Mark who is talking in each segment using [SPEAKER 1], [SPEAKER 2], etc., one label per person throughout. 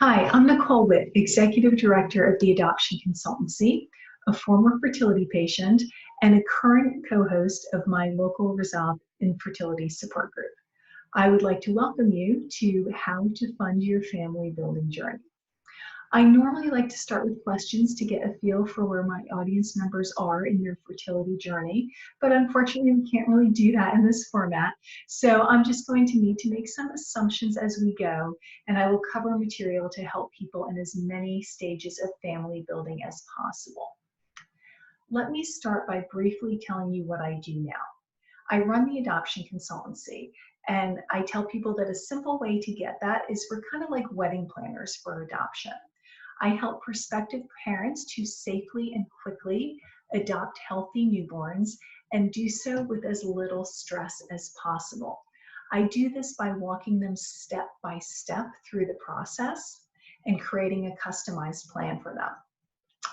[SPEAKER 1] Hi, I'm Nicole Witt, Executive Director of the Adoption Consultancy, a former fertility patient, and a current co-host of my local Resolve Infertility Support Group. I would like to welcome you to How to Fund Your Family Building Journey. I normally like to start with questions to get a feel for where my audience members are in their fertility journey, but unfortunately we can't really do that in this format. So I'm just going to need to make some assumptions as we go, and I will cover material to help people in as many stages of family building as possible. Let me start by briefly telling you what I do now. I run the adoption consultancy, and I tell people that a simple way to get that is we're kind of like wedding planners for adoption. I help prospective parents to safely and quickly adopt healthy newborns and do so with as little stress as possible. I do this by walking them step by step through the process and creating a customized plan for them.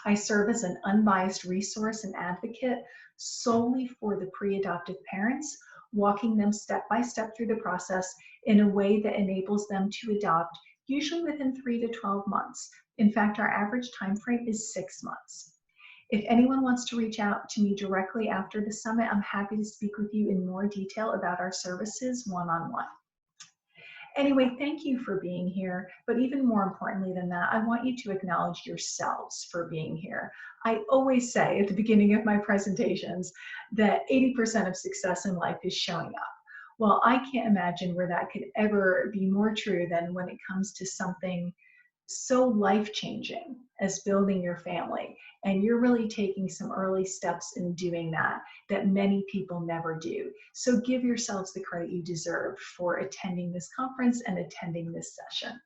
[SPEAKER 1] I serve as an unbiased resource and advocate solely for the pre-adoptive parents, walking them step by step through the process in a way that enables them to adopt, usually within 3 to 12 months. In fact, our average time frame is 6 months. If anyone wants to reach out to me directly after the summit, I'm happy to speak with you in more detail about our services one-on-one. Anyway, thank you for being here, but even more importantly than that, I want you to acknowledge yourselves for being here. I always say at the beginning of my presentations that 80% of success in life is showing up. Well, I can't imagine where that could ever be more true than when it comes to something so life-changing as building your family. And you're really taking some early steps in doing that many people never do. So give yourselves the credit you deserve for attending this conference and attending this session.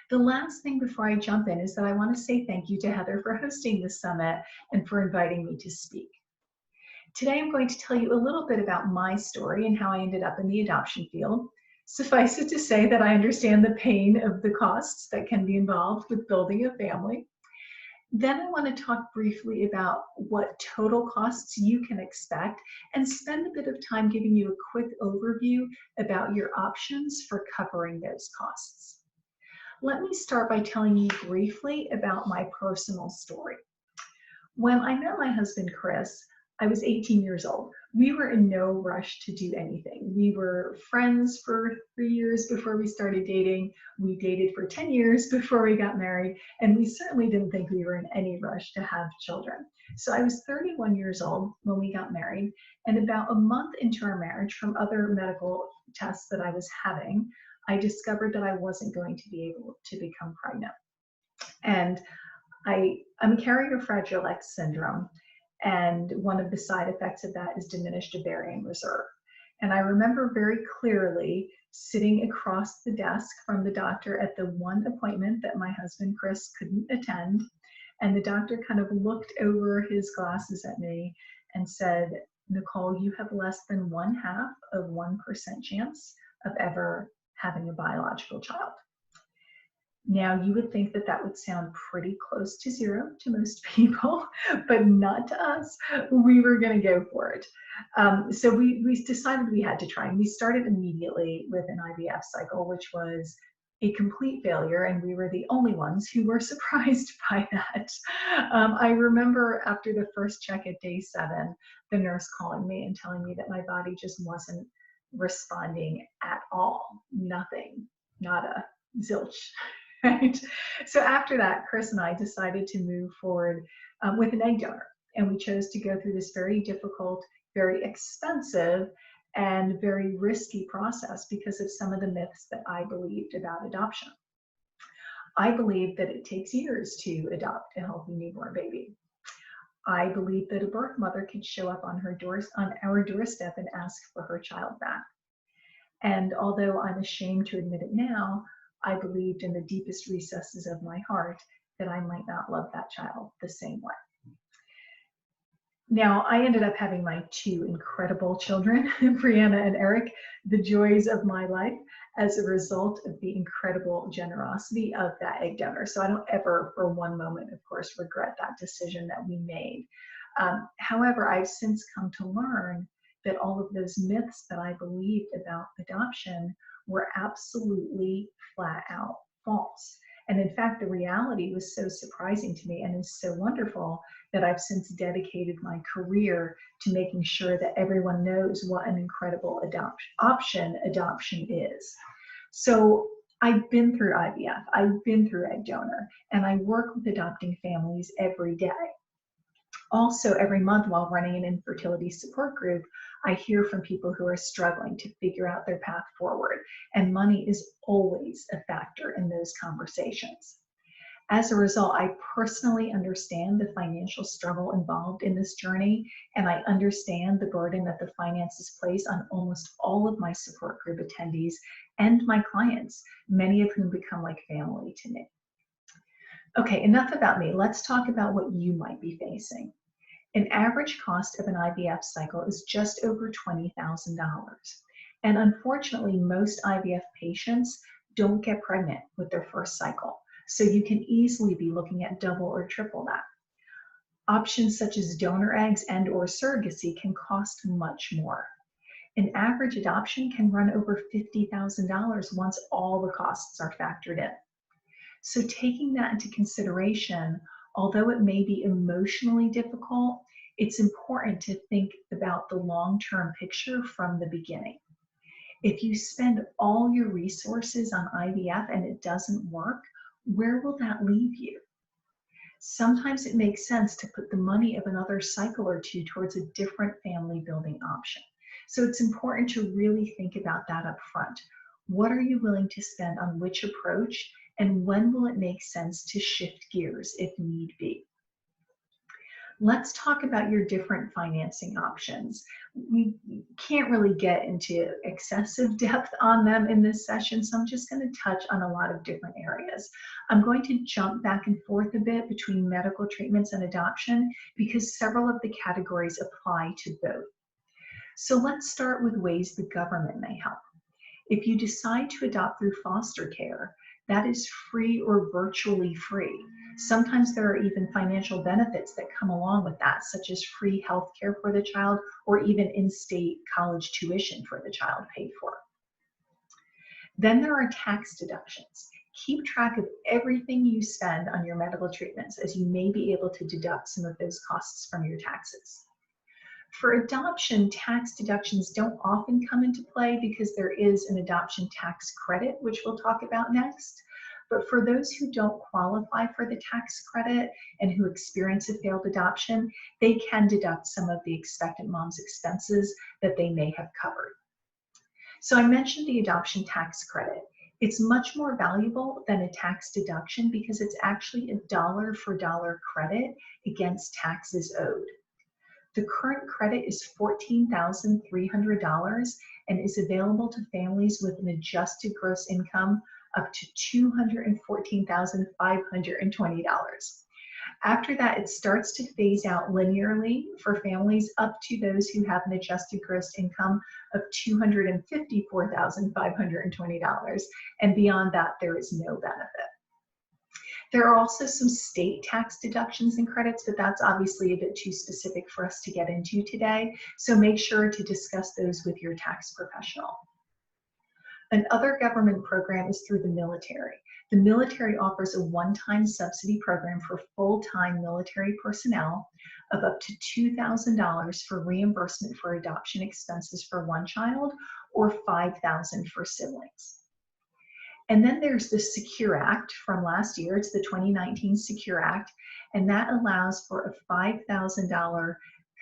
[SPEAKER 1] The last thing before I jump in is that I want to say thank you to Heather for hosting this summit and for inviting me to speak. Today I'm going to tell you a little bit about my story and how I ended up in the adoption field. Suffice it to say that I understand the pain of the costs that can be involved with building a family. Then I want to talk briefly about what total costs you can expect and spend a bit of time giving you a quick overview about your options for covering those costs. Let me start by telling you briefly about my personal story. When I met my husband, Chris, I was 18 years old. We were in no rush to do anything. We were friends for 3 years before we started dating. We dated for 10 years before we got married, and we certainly didn't think we were in any rush to have children. So I was 31 years old when we got married, and about a month into our marriage, from other medical tests that I was having, I discovered that I wasn't going to be able to become pregnant. And I'm a carrier of Fragile X syndrome, and one of the side effects of that is diminished ovarian reserve. And I remember very clearly sitting across the desk from the doctor at the one appointment that my husband, Chris, couldn't attend. And the doctor kind of looked over his glasses at me and said, "Nicole, you have less than 1/2 of 1% chance of ever having a biological child." Now, you would think that that would sound pretty close to zero to most people, but not to us. We were going to go for it. So we decided we had to try, and we started immediately with an IVF cycle, which was a complete failure, and we were the only ones who were surprised by that. I remember after the first check at day 7, the nurse calling me and telling me that my body just wasn't responding at all. Nothing, nada, zilch. Right? So after that, Chris and I decided to move forward with an egg donor. And we chose to go through this very difficult, very expensive, and very risky process because of some of the myths that I believed about adoption. I believed that it takes years to adopt a healthy newborn baby. I believed that a birth mother could show up on our doorstep and ask for her child back. And although I'm ashamed to admit it now, I believed in the deepest recesses of my heart that I might not love that child the same way. Now, I ended up having my 2 incredible children, Brianna and Eric, the joys of my life, as a result of the incredible generosity of that egg donor. So I don't ever, for one moment, of course, regret that decision that we made. However, I've since come to learn that all of those myths that I believed about adoption were absolutely flat out false. And in fact, the reality was so surprising to me and is so wonderful that I've since dedicated my career to making sure that everyone knows what an incredible option adoption is. So I've been through IVF, I've been through egg donor, and I work with adopting families every day. Also, every month while running an infertility support group, I hear from people who are struggling to figure out their path forward, and money is always a factor in those conversations. As a result, I personally understand the financial struggle involved in this journey, and I understand the burden that the finances place on almost all of my support group attendees and my clients, many of whom become like family to me. Okay, enough about me. Let's talk about what you might be facing. An average cost of an IVF cycle is just over $20,000. And unfortunately, most IVF patients don't get pregnant with their first cycle. So you can easily be looking at double or triple that. Options such as donor eggs and or surrogacy can cost much more. An average adoption can run over $50,000 once all the costs are factored in. So taking that into consideration, although it may be emotionally difficult, it's important to think about the long-term picture from the beginning. If you spend all your resources on IVF and it doesn't work, where will that leave you? Sometimes it makes sense to put the money of another cycle or two towards a different family building option. So it's important to really think about that up front. What are you willing to spend on which approach, and when will it make sense to shift gears if need be? Let's talk about your different financing options. We can't really get into excessive depth on them in this session, so I'm just going to touch on a lot of different areas. I'm going to jump back and forth a bit between medical treatments and adoption because several of the categories apply to both. So let's start with ways the government may help. If you decide to adopt through foster care, that is free or virtually free. Sometimes there are even financial benefits that come along with that, such as free health care for the child or even in-state college tuition for the child paid for. Then there are tax deductions. Keep track of everything you spend on your medical treatments, as you may be able to deduct some of those costs from your taxes. For adoption, tax deductions don't often come into play because there is an adoption tax credit, which we'll talk about next. But for those who don't qualify for the tax credit and who experience a failed adoption, they can deduct some of the expectant mom's expenses that they may have covered. So I mentioned the adoption tax credit. It's much more valuable than a tax deduction because it's actually a dollar for dollar credit against taxes owed. The current credit is $14,300 and is available to families with an adjusted gross income up to $214,520. After that, it starts to phase out linearly for families up to those who have an adjusted gross income of $254,520, and beyond that, there is no benefit. There are also some state tax deductions and credits, but that's obviously a bit too specific for us to get into today, so make sure to discuss those with your tax professional. Another government program is through the military. The military offers a one-time subsidy program for full-time military personnel of up to $2,000 for reimbursement for adoption expenses for one child or $5,000 for siblings. And then there's the Secure Act from last year. It's the 2019 Secure Act, and that allows for a $5,000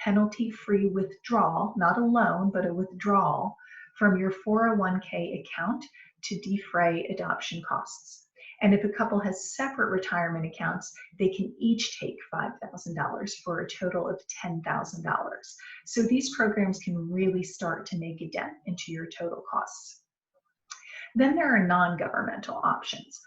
[SPEAKER 1] penalty-free withdrawal, not a loan, but a withdrawal from your 401k account to defray adoption costs. And if a couple has separate retirement accounts, they can each take $5,000 for a total of $10,000. So these programs can really start to make a dent into your total costs. Then there are non-governmental options.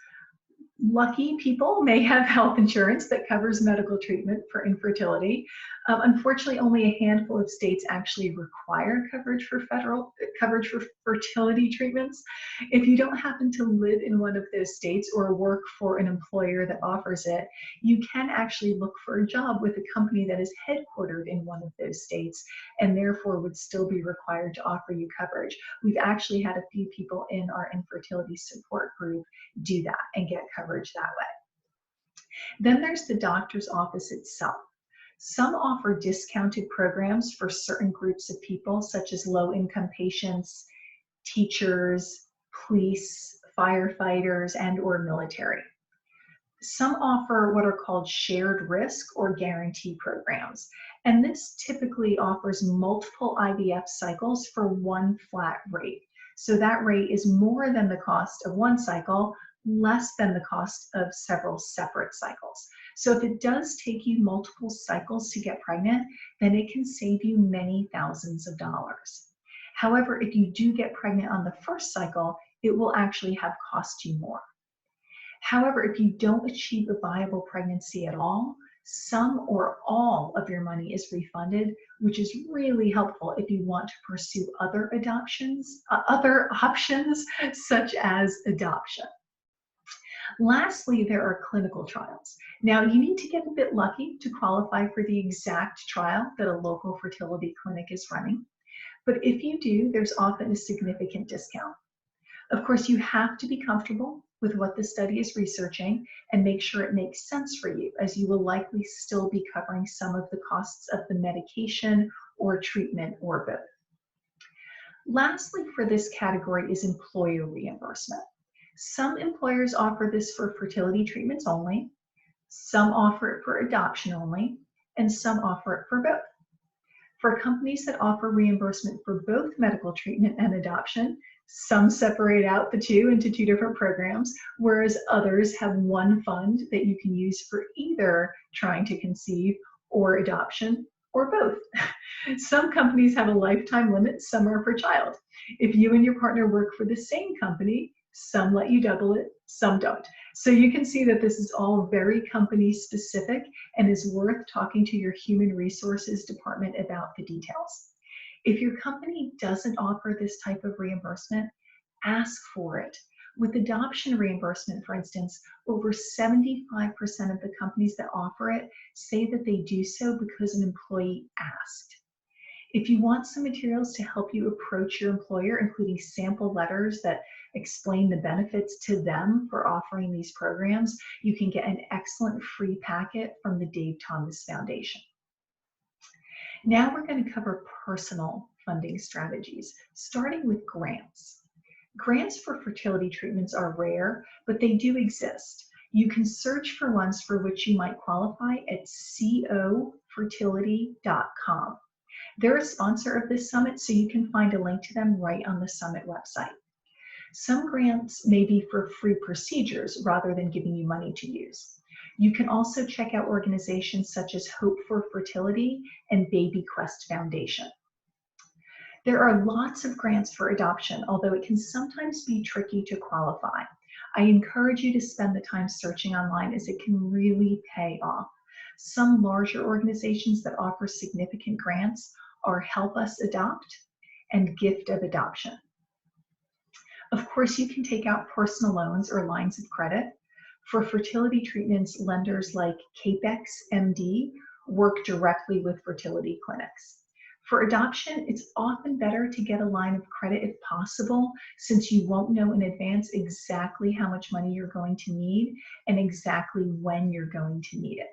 [SPEAKER 1] Lucky people may have health insurance that covers medical treatment for infertility. Unfortunately, only a handful of states actually require coverage for fertility treatments. If you don't happen to live in one of those states or work for an employer that offers it, you can actually look for a job with a company that is headquartered in one of those states and therefore would still be required to offer you coverage. We've actually had a few people in our infertility support group do that and get coverage that way. Then there's the doctor's office itself. Some offer discounted programs for certain groups of people, such as low-income patients, teachers, police, firefighters, and/or military. Some offer what are called shared risk or guarantee programs, and this typically offers multiple IVF cycles for one flat rate. So that rate is more than the cost of one cycle, less than the cost of several separate cycles. So if it does take you multiple cycles to get pregnant, then it can save you many thousands of dollars. However, if you do get pregnant on the first cycle, it will actually have cost you more. However, if you don't achieve a viable pregnancy at all, some or all of your money is refunded, which is really helpful if you want to pursue other options such as adoption. Lastly, there are clinical trials. Now, you need to get a bit lucky to qualify for the exact trial that a local fertility clinic is running. But if you do, there's often a significant discount. Of course, you have to be comfortable with what the study is researching and make sure it makes sense for you, as you will likely still be covering some of the costs of the medication or treatment or both. Lastly, for this category is employer reimbursement. Some employers offer this for fertility treatments only, some offer it for adoption only, and some offer it for both. For companies that offer reimbursement for both medical treatment and adoption, some separate out the two into two different programs, whereas others have one fund that you can use for either trying to conceive or adoption or both. Some companies have a lifetime limit, some are for child. If you and your partner work for the same company, some let you double it, some don't. So you can see that this is all very company specific and is worth talking to your human resources department about the details. If your company doesn't offer this type of reimbursement, ask for it. With adoption reimbursement, for instance, over 75% of the companies that offer it say that they do so because an employee asked. If you want some materials to help you approach your employer, including sample letters that explain the benefits to them for offering these programs, you can get an excellent free packet from the Dave Thomas Foundation. Now we're going to cover personal funding strategies, starting with grants. Grants for fertility treatments are rare, but they do exist. You can search for ones for which you might qualify at cofertility.com. They're a sponsor of this summit, so you can find a link to them right on the summit website. Some grants may be for free procedures rather than giving you money to use. You can also check out organizations such as Hope for Fertility and Baby Quest Foundation. There are lots of grants for adoption, although it can sometimes be tricky to qualify. I encourage you to spend the time searching online, as it can really pay off. Some larger organizations that offer significant grants are Help Us Adopt and Gift of Adoption. Of course, you can take out personal loans or lines of credit. For fertility treatments, lenders like Capex MD work directly with fertility clinics. For adoption, it's often better to get a line of credit if possible, since you won't know in advance exactly how much money you're going to need and exactly when you're going to need it.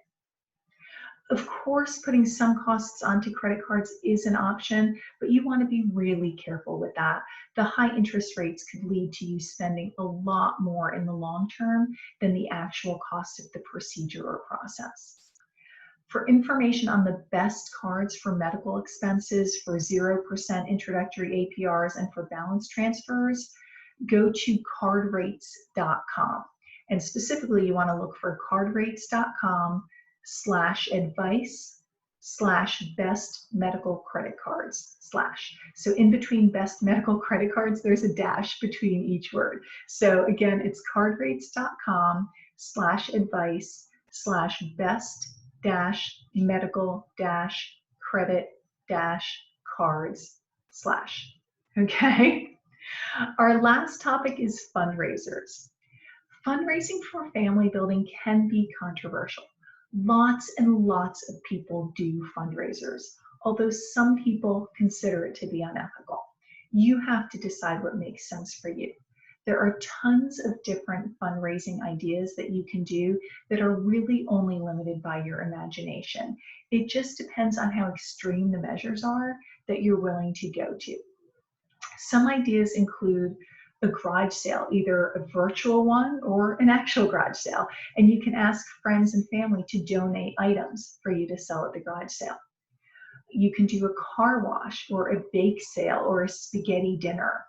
[SPEAKER 1] Of course, putting some costs onto credit cards is an option, but you want to be really careful with that. The high interest rates could lead to you spending a lot more in the long term than the actual cost of the procedure or process. For information on the best cards for medical expenses, for 0% introductory APRs, and for balance transfers, go to cardrates.com. And specifically, you want to look for cardrates.com/advice/ /best medical credit cards /. So in between best medical credit cards, there's a dash between each word. So again, it's cardrates.com/advice /best medical credit cards /. Okay. Our last topic is fundraisers. Fundraising for family building can be controversial. Lots and lots of people do fundraisers, although some people consider it to be unethical. You have to decide what makes sense for you. There are tons of different fundraising ideas that you can do that are really only limited by your imagination. It just depends on how extreme the measures are that you're willing to go to. Some ideas include a garage sale, either a virtual one or an actual garage sale, and you can ask friends and family to donate items for you to sell at the garage sale. You can do a car wash or a bake sale or a spaghetti dinner.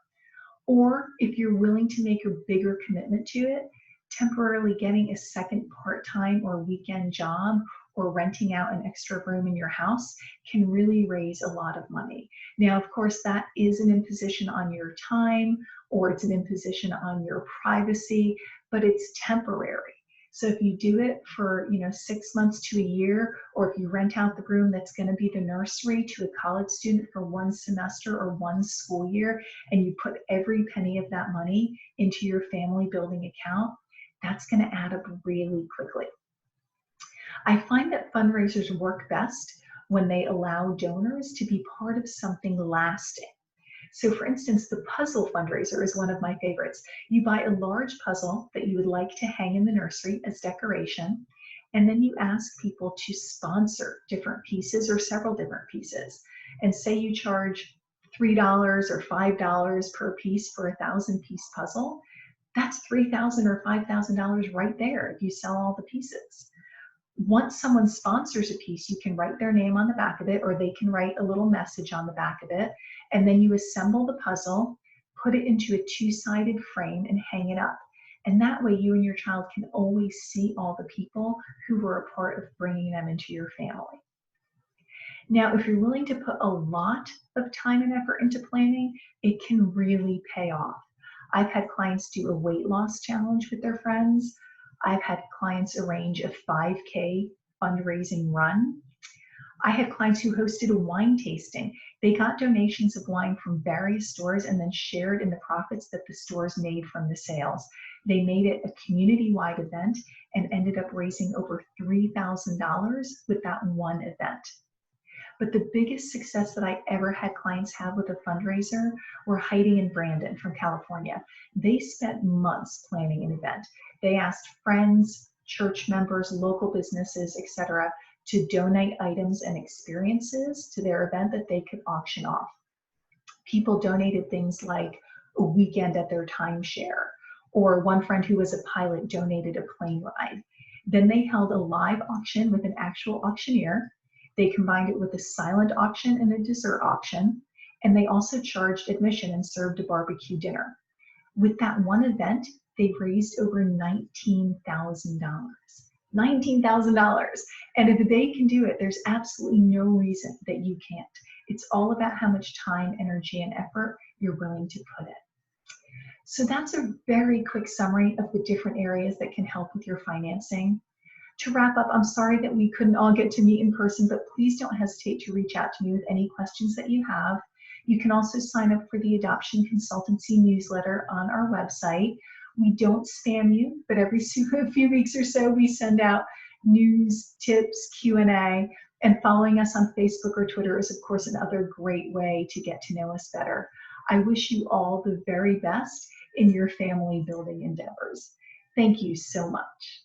[SPEAKER 1] Or if you're willing to make a bigger commitment to it, temporarily getting a second part-time or weekend job or renting out an extra room in your house can really raise a lot of money. Now, of course, that is an imposition on your time, or it's an imposition on your privacy, but it's temporary. So if you do it for 6 months to a year, or if you rent out the room that's going to be the nursery to a college student for one semester or one school year, and you put every penny of that money into your family building account, that's going to add up really quickly. I find that fundraisers work best when they allow donors to be part of something lasting. So for instance, the puzzle fundraiser is one of my favorites. You buy a large puzzle that you would like to hang in the nursery as decoration, and then you ask people to sponsor different pieces or several different pieces. And say you charge $3 or $5 per piece for a 1,000-piece puzzle. That's $3,000 or $5,000 right there if you sell all the pieces. Once someone sponsors a piece, you can write their name on the back of it, or they can write a little message on the back of it, and then you assemble the puzzle, put it into a 2-sided frame, and hang it up. And that way you and your child can always see all the people who were a part of bringing them into your family. Now, if you're willing to put a lot of time and effort into planning, it can really pay off. I've had clients do a weight loss challenge with their friends. I've had clients arrange a 5K fundraising run. I had clients who hosted a wine tasting. They got donations of wine from various stores and then shared in the profits that the stores made from the sales. They made it a community-wide event and ended up raising over $3,000 with that one event. But the biggest success that I ever had clients have with a fundraiser were Heidi and Brandon from California. They spent months planning an event. They asked friends, church members, local businesses, etc., to donate items and experiences to their event that they could auction off. People donated things like a weekend at their timeshare, or one friend who was a pilot donated a plane ride. Then they held a live auction with an actual auctioneer. They combined it with a silent auction and a dessert auction, and they also charged admission and served a barbecue dinner. With that one event, they raised over $19,000. $19,000. And if they can do it, there's absolutely no reason that you can't. It's all about how much time, energy, and effort you're willing to put in. So that's a very quick summary of the different areas that can help with your financing. To wrap up, I'm sorry that we couldn't all get to meet in person, but please don't hesitate to reach out to me with any questions that you have. You can also sign up for the Adoption Consultancy newsletter on our website. We don't spam you, but every few weeks or so we send out news, tips, Q&A, and following us on Facebook or Twitter is, of course, another great way to get to know us better. I wish you all the very best in your family building endeavors. Thank you so much.